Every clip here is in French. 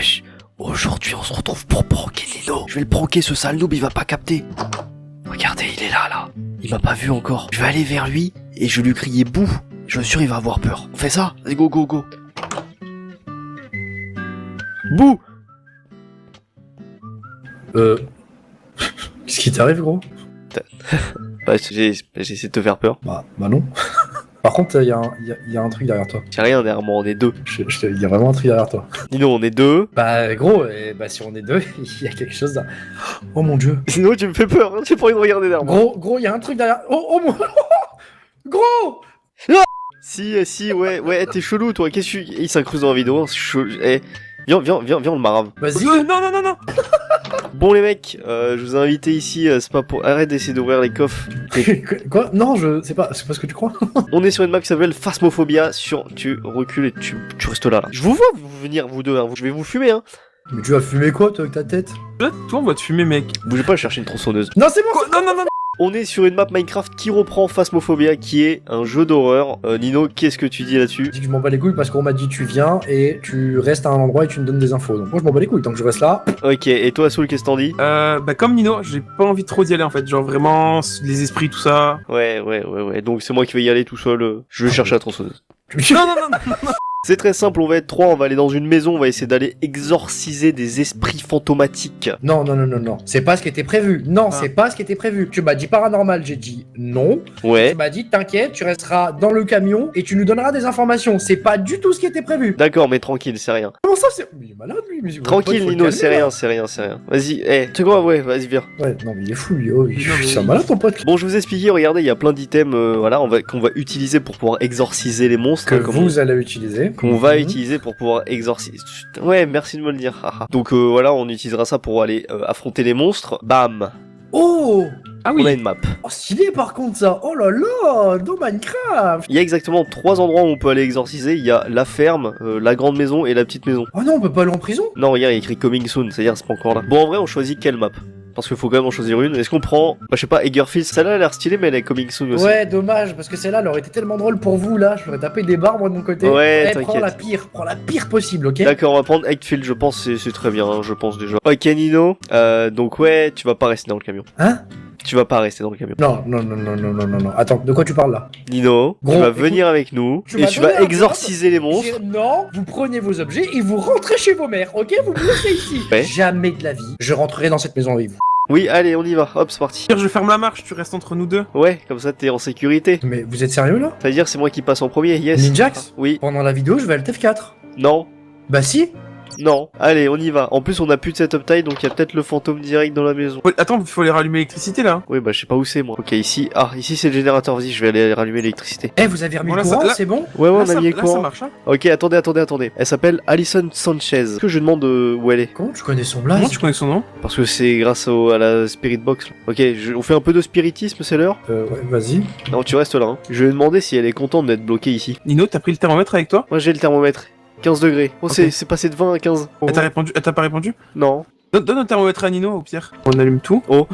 Wesh, aujourd'hui on se retrouve pour pranker Nino. Je vais le pranker, ce sale noob, il va pas capter. Regardez, il est là. Il m'a pas vu encore. Je vais aller vers lui et je vais lui crier bouh. Je suis sûr il va avoir peur. On fait ça? Allez, go. Bouh. Qu'est-ce qui t'arrive, gros? Bah, j'ai essayé de te faire peur. Bah non. Par contre, il y a un truc derrière toi. J'ai rien derrière moi, on est deux. Il y a vraiment un truc derrière toi. Nino, on est deux. Bah, gros, si on est deux, il y a quelque chose là. Oh mon dieu. Nino, tu me fais peur, hein, j'ai pas envie de regarder derrière moi. Gros, il y a un truc derrière. Oh mon. Gros! Si, ouais, t'es chelou, toi. Qu'est-ce que tu... Il s'incruste dans la vidéo, c'est chelou. Viens, on le marave. Vas-y. Non. Bon, les mecs, je vous ai invité ici, c'est pas pour... Arrête d'essayer d'ouvrir les coffres. Quoi? Non, c'est pas ce que tu crois. On est sur une map qui s'appelle Phasmophobia. Tu recules et tu restes là. Je vous vois venir, vous deux, hein. Je vais vous fumer, hein. Mais tu vas fumer quoi, toi, avec ta tête? Toi, on va te fumer, mec. Bougez pas, chercher une tronçonneuse. Non, c'est bon! Quoi? Non. On est sur une map Minecraft qui reprend Phasmophobia, qui est un jeu d'horreur. Nino, qu'est-ce que tu dis là-dessus? Je dis que je m'en bats les couilles parce qu'on m'a dit tu viens et tu restes à un endroit et tu me donnes des infos. Donc moi je m'en bats les couilles tant que je reste là. Ok, et toi, Soul, qu'est-ce que t'en dis? Bah comme Nino, j'ai pas envie de trop d'y aller en fait. Genre vraiment, les esprits, tout ça. Ouais. Donc c'est moi qui vais y aller tout seul. Je vais chercher la tronçonneuse. Non. C'est très simple, on va être trois, on va aller dans une maison, on va essayer d'aller exorciser des esprits fantomatiques. Non. C'est pas ce qui était prévu. Non, c'est pas ce qui était prévu. Tu m'as dit paranormal, j'ai dit non. Ouais. Tu m'as dit t'inquiète, tu resteras dans le camion et tu nous donneras des informations. C'est pas du tout ce qui était prévu. D'accord, mais tranquille, c'est rien. Comment ça c'est... Mais il est malade lui. Mais Tranquille, Nino, c'est rien. Vas-y, tu quoi, ouais, vas-y, viens. Ouais, non mais il est fou lui. Oh, Non, mais- c'est un malade ton pote. Bon, je vous ai expliqué, regardez, il y a plein d'items, voilà, qu'on va utiliser pour pouvoir exorciser les monstres. Que comme vous allez utiliser. qu'on va Mhm. utiliser pour pouvoir exorciser. Ouais, merci de me le dire. haha. Donc voilà, on utilisera ça pour aller affronter les monstres. Bam. Oh! Ah On a oui. une map. Oh stylé par contre ça. Oh là là, dans Minecraft. Il y a exactement 3 endroits où on peut aller exorciser. Il y a la ferme, la grande maison et la petite maison. Oh non, on peut pas aller en prison. Non, regarde, il y a écrit coming soon, c'est-à-dire c'est pas encore là. Bon, en vrai, on choisit quelle map? Parce qu'il faut quand même en choisir une. Est-ce qu'on prend, bah, je sais pas, Eggerfield? Celle-là elle a l'air stylée, mais elle est coming soon aussi. Ouais, dommage, parce que celle-là, elle aurait été tellement drôle pour vous, là. Je l'aurais tapé des barres, moi, de mon côté. Ouais, Eh, prends t'inquiète. la pire possible, ok? D'accord, on va prendre Eggfield, je pense, c'est très bien, hein, je pense déjà. Ok, Nino, donc ouais, tu vas pas rester dans le camion. Hein? Tu vas pas rester dans le camion. Non. Attends, de quoi tu parles, là? Nino, Gros, tu vas écoute, venir avec nous, tu et m'as tu donné vas un exorciser les monstres. Non, vous prenez vos objets et vous rentrez chez vos mères, ok? Vous me laissez ici. Ouais. Jamais de la vie, je rentrerai dans cette maison avec vous. Oui, allez, on y va, hop, c'est parti. Je ferme la marche, tu restes entre nous deux. Ouais, comme ça t'es en sécurité. Mais vous êtes sérieux, là? C'est-à-dire c'est moi qui passe en premier, yes. Ninjax? Oui, Pendant la vidéo, je vais à l'TF4. non, Bah si. non. Allez, on y va. En plus, on a plus de setup taille, donc il y a peut-être le fantôme direct dans la maison. Attends, il faut aller rallumer l'électricité là. Oui, bah je sais pas où c'est moi. Ok, ici. Ah, ici c'est le générateur, vas-y, je vais aller rallumer l'électricité. Eh, vous avez remis Bon, le là, ça- courant, là- c'est bon? Ouais, Là, on a ça, mis le là, ça courant. marche, hein. Ok, attendez. Elle s'appelle Alison Sanchez. Est-ce que je demande où elle est? Comment tu connais son Comment blaze? tu connais son nom? Parce que c'est grâce à la Spirit Box. Là. Ok, on fait un peu de spiritisme, c'est l'heure? Ouais, vas-y. Non, tu restes là. Hein. Je vais lui demander si elle est contente d'être bloquée ici. Nino, t'as pris le thermomètre avec toi? Moi j'ai le thermomètre. 15 degrés. Oh, Ok. c'est passé de 20 à 15. Oh. Elle t'a pas répondu? Non. Donne le thermomètre à Nino au pire. On allume tout. Oh.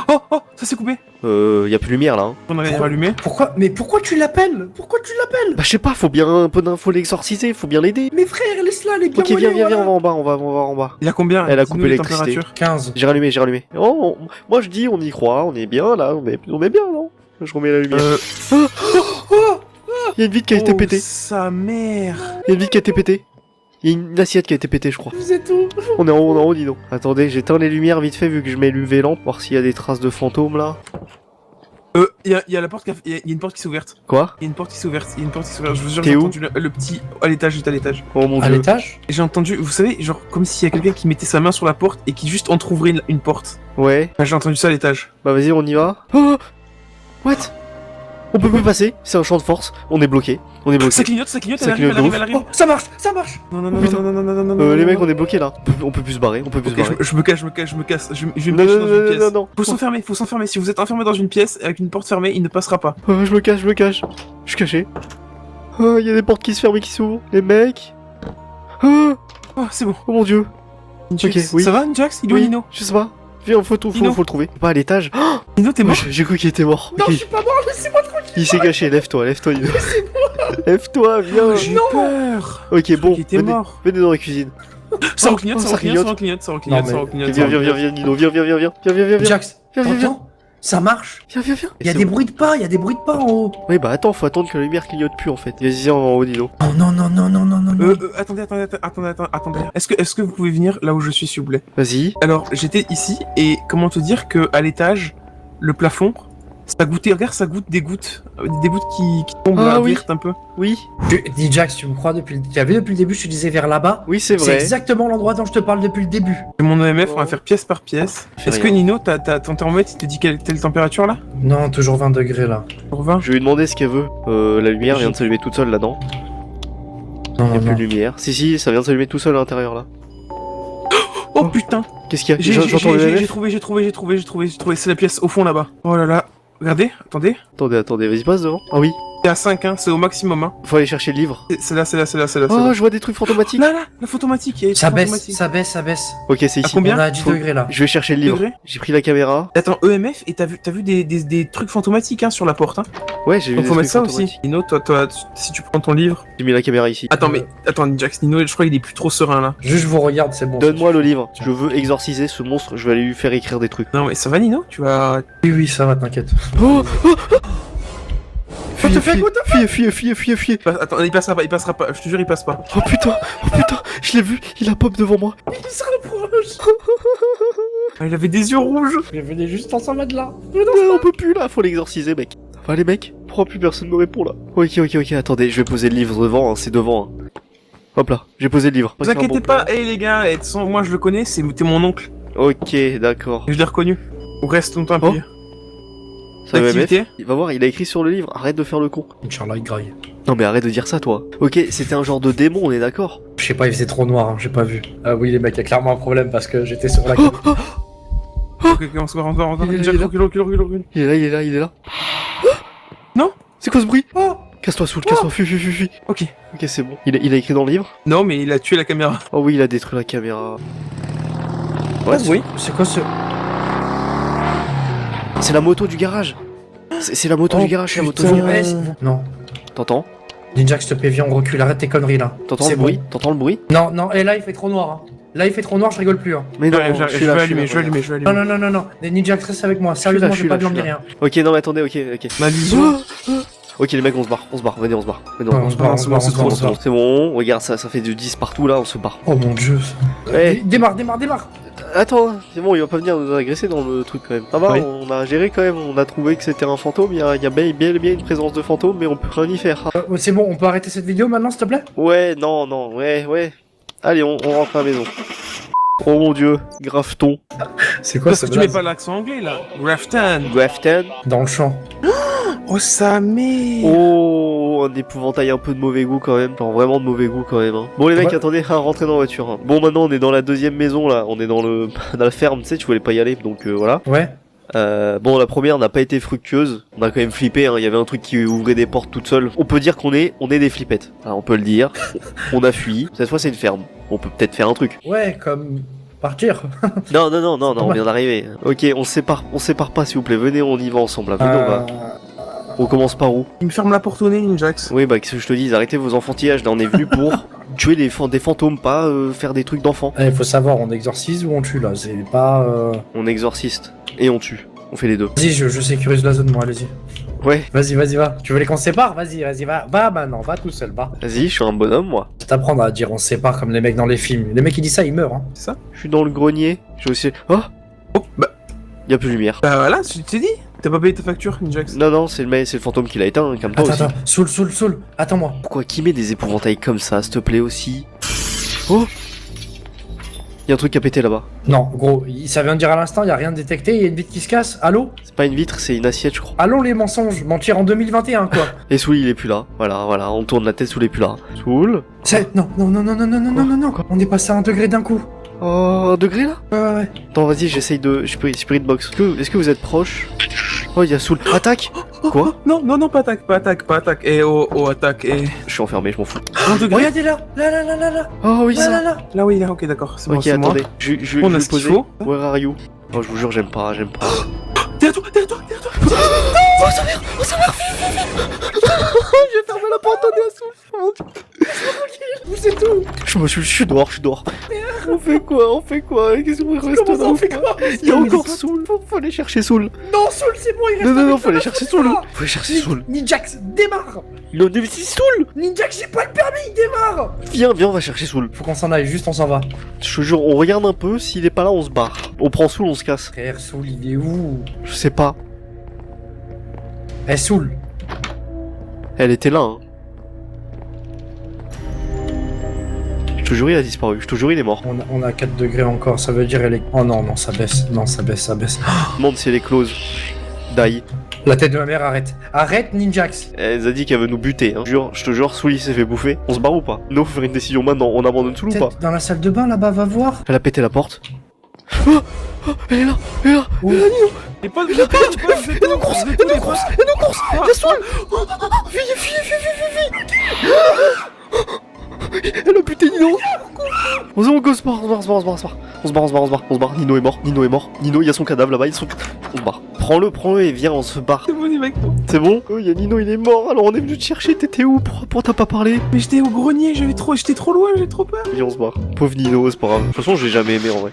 Oh, ça s'est coupé. Y a plus de lumière là. Hein. On a rallumé. Pourquoi tu l'appelles? Pourquoi tu l'appelles? Bah je sais pas, faut bien un peu d'infos l'exorciser, faut bien l'aider. Mais frère, laisse-la, les gars. Ok, viens, on va en bas, on va en bas. Il a combien? Elle a Dis-nous coupé les l'électricité. températures. 15. J'ai rallumé. Oh, moi je dis, on y croit, on est bien là, on est bien, non? Je remets la lumière. Y a une vitre qui a été Oh, pétée. sa mère. Y a une vitre qui a été pétée. Y a une assiette qui a été pétée, je crois. Vous êtes où? On est en haut, dis donc. Attendez, j'éteins les lumières vite fait vu que je mets l'UV lampe, voir s'il y a des traces de fantômes là. Il y a la porte il y a une porte qui s'est ouverte. Quoi? Il y a une porte qui s'est ouverte. Je vous jure, T'es j'ai où entendu le petit à l'étage, juste à l'étage. Oh mon À dieu. l'étage? Et j'ai entendu, vous savez, genre comme s'il y a quelqu'un qui mettait sa main sur la porte et qui juste entrouvrait une porte. Ouais. Enfin, j'ai entendu ça à l'étage. Bah vas-y, on y va. Oh What? On peut plus passer, c'est un champ de force, on est bloqué. Ça clignote, Ça elle clignote de arrive, ouf. elle arrive. Oh, ça marche. Non, Oh, putain. Les non, mecs, non. on est bloqué là. On peut plus se barrer, Ok, je me cache. Je vais me Non, cacher non, dans une non, pièce. non, non. Faut s'enfermer. Si vous êtes enfermé dans une pièce avec une porte fermée, il ne passera pas. Je me cache. Je suis caché. Oh, y a des portes qui se ferment et qui s'ouvrent. Les mecs. Oh, Oh, c'est bon. oh mon dieu. Njax, Ok, oui. ça va, Njax? Il est où, Nino? Je sais pas. Viens, faut Nino. le trouver. Pas à l'étage. Oh, Nino, t'es mort? j'ai cru qu'il était mort. Non, Ok. je suis pas mort, laissez-moi tranquille. Il s'est caché, lève-toi, Nino. Lève-toi, viens. J'ai peur. Ok, Je bon, croyais qu'il était venez, mort. venez dans la cuisine. Ça reclignote, ça ça reclignote, reclignote. ça reclignote, Non, ça mais- reclignote. Viens, Nino, viens. Jax, Viens. t'entends? Ça marche. Viens. Il y a des bruits de pas, il y a des bruits de pas en haut. Oui, bah attends, faut attendre que la lumière clignote plus en fait. Vas-y, en haut, Nino. Oh non, non, non, non, non, non, non. Attendez. Est-ce que vous pouvez venir là où je suis, s'il vous plaît? Vas-y. Alors, j'étais ici, et comment te dire que à l'étage, le plafond, ça goûtait, regarde, ça goûte des gouttes qui tombent Ah là, oui. vertes un peu. Oui, Dis Jax, tu me crois depuis tu as vu depuis le début, je te disais vers là-bas. oui, c'est C'est vrai. exactement l'endroit dont je te parle depuis le début. Et mon EMF, on va faire pièce par pièce. Fais Est-ce que rien. Nino, ton thermomètre, il te dit quelle température là? Non, toujours 20 degrés là. Pour 20? Je vais lui demander ce qu'elle veut. La lumière vient de s'allumer toute seule là-dedans. Non, Il y a non, plus non. de lumière. Si, ça vient de s'allumer tout seul à l'intérieur là. Oh putain! Qu'est-ce qu'il y a J'ai J'entends le j'ai MF. trouvé, c'est la pièce au fond là-bas. Oh là là. Regardez, attendez. Attendez, vas-y, passe devant. Ah oui, C'est à 5, hein, c'est au maximum, hein. faut aller chercher le livre. C'est là. Oh, je vois des trucs fantomatiques. Là, la photomatique, il y a des Ça trucs baisse, fantomatiques. ça baisse. Ok, c'est À ici. combien On a 10 Faut- degrés là. Je vais chercher le livre. Degrés J'ai pris la caméra. Attends, EMF, et t'as vu des trucs fantomatiques, hein, sur la porte, hein. Ouais, j'ai vu Donc des faut trucs mettre ça aussi. fantomatiques. Nino, toi, si tu prends ton livre. J'ai mis la caméra ici. Attends, Jax, Nino, je crois qu'il est plus trop serein là. Juste je vous regarde, c'est bon. Donne-moi le livre. Je veux exorciser ce monstre. Je vais aller lui faire écrire des trucs. Non, mais ça va, Nino? Tu vas. Oui, oui, ça va, t'inquiète. Oh, What the fuck, Fuyez. Attends, il passera pas, je te jure, il passe pas. Oh putain, je l'ai vu. Il a pop devant moi. Il se rapproche. Ah, il avait des yeux rouges. Je venais juste en s'en mettre là. Ouais, on peut plus là. Faut l'exorciser, mec. Enfin, les mecs. Pourquoi plus personne me répond là? Ok. Attendez, je vais poser le livre devant. Hein, c'est devant. Hein. Hop là, j'ai posé le livre. Vous inquiétez pas, les gars, de toute façon, moi je le connais, t'es mon oncle. Ok, d'accord. Je l'ai reconnu. On reste longtemps Oh. appuyé. Ça va, Activité. MF. Il va voir, il a écrit sur le livre. Arrête de faire le con. Inch'Allah, il graille. Non mais arrête de dire ça, toi. Ok, c'était un genre de démon, on est d'accord. Je sais pas, il faisait trop noir, hein, j'ai pas vu. Ah oui, les mecs, il y a clairement un problème parce que j'étais sur la. Ok, on se encore. Il est Jack, là. recule. Il est là. Non. C'est quoi ce bruit? Oh. Casse-toi, Soul, casse-toi, fuis. Ok. Ok, c'est bon. Il a écrit dans le livre? Non, mais il a tué la caméra. Oh oui, il a détruit la caméra. Ouais, oui. C'est quoi ce. c'est la moto du garage. C'est la moto du garage, c'est la moto du Putain. garage. Non. T'entends? Ninja, s'il te plaît, viens, on recule, arrête tes conneries là. T'entends C'est le bruit? bon. T'entends le bruit? Non, et là il fait trop noir. Hein. Là il fait trop noir, je rigole plus. Hein. Mais non, Je suis vais là, allumer. Non. Les Ninja, reste avec moi. Sérieusement, je suis j'ai pas là, besoin je de suis rien. Ok, non mais attendez, ok. Ma vision. Ok les mecs, on se barre, venez, on se barre. Ouais, on se barre, on se barre, on se barre, on se barre. C'est bon, regarde, ça fait du 10 partout là, on se barre. Oh mon dieu. Ouais. Démarre. Attends, c'est bon, il va pas venir nous agresser dans le truc quand même. Ça va, Oui. on a géré quand même, on a trouvé que c'était un fantôme, il y a bien une présence de fantôme, mais on peut rien y faire. C'est bon, on peut arrêter cette vidéo maintenant, s'il te plaît? Ouais, non, ouais. Allez, on rentre à la maison. Oh mon dieu, Grafton. C'est quoi Parce que tu mets pas l'accent anglais là. Grafton. Grafton. Dans le champ. Oh, sa mère. Oh, un épouvantail un peu de mauvais goût quand même. Genre vraiment de mauvais goût quand même. Hein. Bon les mecs, Ouais. attendez, rentrez dans la voiture. Hein. Bon maintenant on est dans la deuxième maison là. On est dans dans la ferme, tu sais, tu voulais pas y aller, donc voilà. Ouais. Bon la première n'a pas été fructueuse. On a quand même flippé, hein. Il y avait un truc qui ouvrait des portes toute seule. On peut dire qu'on est des flippettes. Hein, on peut le dire. On a fui. Cette fois c'est une ferme. On peut peut-être faire un truc. Ouais, comme partir. Non, on vient d'arriver. Ok, on se sépare pas s'il vous plaît. Venez, on y va ensemble. Là. Venez, on commence par où? Il me ferme la porte au nez, Ninjax. Oui, bah, qu'est-ce que je te dis, arrêtez vos enfantillages, là, on est venu pour tuer des fantômes, pas faire des trucs d'enfants. Il faut savoir, on exorcise ou on tue là, c'est pas. On exorciste, et on tue, on fait les deux. Vas-y, je sécurise la zone, moi, allez-y. Ouais, Vas-y, va. Tu voulais qu'on se sépare? Vas-y, va maintenant, va tout seul, va. vas-y, je suis un bonhomme, moi. Je vais t'apprendre à dire on se sépare comme les mecs dans les films. Les mecs qui disent ça, ils meurent, hein. C'est ça? Je suis dans le grenier, j'ai aussi... Oh, Oh, bah y a plus de lumière. voilà, tu t'es dit? T'as pas payé ta facture, Ninjax? Non, c'est le fantôme qui l'a éteint, hein, calme-toi aussi. Attends, Soul, attends-moi. Pourquoi qui met des épouvantails comme ça, s'il te plaît, aussi? Oh, y a un truc qui a pété là-bas. Non, gros, ça vient de dire à l'instant, y a rien de détecté, y a une vitre qui se casse. Allô? C'est pas une vitre, c'est une assiette, je crois. Allons les mensonges, mentir en 2021, quoi. Et Soul, il est plus là. Voilà, on tourne la tête, Soul est plus là. Soul? Non. On est passé à 1 degré d'un coup. Oh, 1 degré là? Ouais. Attends, vas-y, j'essaye de... Spirit Box. Est-ce que vous êtes proche? Oh, il y a Soul. Attaque! Quoi? Non, pas attaque. Eh, oh, attaque, eh. Je suis enfermé, je m'en fous. 1 degré. Regardez là. Oh oui, ça! Là, oui, là, ok, d'accord. C'est bon, Ok, c'est moi. attendez. Je On a vais ce qu'il poser. faut. Where are you? Oh, je vous jure, j'aime pas. Derrière toi. Oh sa mère, je vais fermer la porte au nez à Soul. Vous c'est tout. Je suis dehors, On fait quoi? Qu'est-ce qu'on reste Comment ça, là on fait quoi? Il y a Mais encore c'est Soul, faut aller chercher Soul. Non, Soul, c'est bon, il reste Non, avec faut aller toi, chercher c'est Soul. ça. Faut aller chercher Soul. Ninjax, démarre. Non, mais c'est Soul. Ninjax, j'ai pas le permis, démarre. Viens, on va chercher Soul. Faut qu'on s'en aille, juste on s'en va. Je te jure, on regarde un peu, s'il est pas là, on se barre. On prend Soul, on se casse. Frère, Soul, il est où? Je sais pas. Eh, Soul. Elle était là, hein. Je te jure, il a disparu. Je te jure, il est mort. On a 4 degrés encore, ça veut dire elle est... Oh non, non, ça baisse. Non, ça baisse. Demande si elle est close. Die. La tête de ma mère, arrête. Arrête, Ninjax. Elle nous a dit qu'elle veut nous buter, hein. Je te jure, Soul, il s'est fait bouffer. On se barre ou pas? Non, faut faire une décision maintenant. On abandonne Soul ou pas? Peut-être dans la salle de bain, là-bas, va voir. Elle a pété la porte. Oh, elle est là. Où? Et pas de Elle nous course. Il y a Soul. Fuyez. Elle a buté Nino. On se barre. Nino est mort. Nino, il y a son cadavre là-bas. On se barre. Prends-le et viens, on se barre. C'est bon, les mecs. C'est bon? Oh, il y a Nino, il est mort. Alors on est venu te chercher. T'étais où? Pourquoi t'as pas parlé? Mais j'étais au grenier, j'étais trop loin, j'ai trop peur. Viens, on se barre. Pauvre Nino, c'est pas grave. De toute façon, je l'ai jamais aimé en vrai.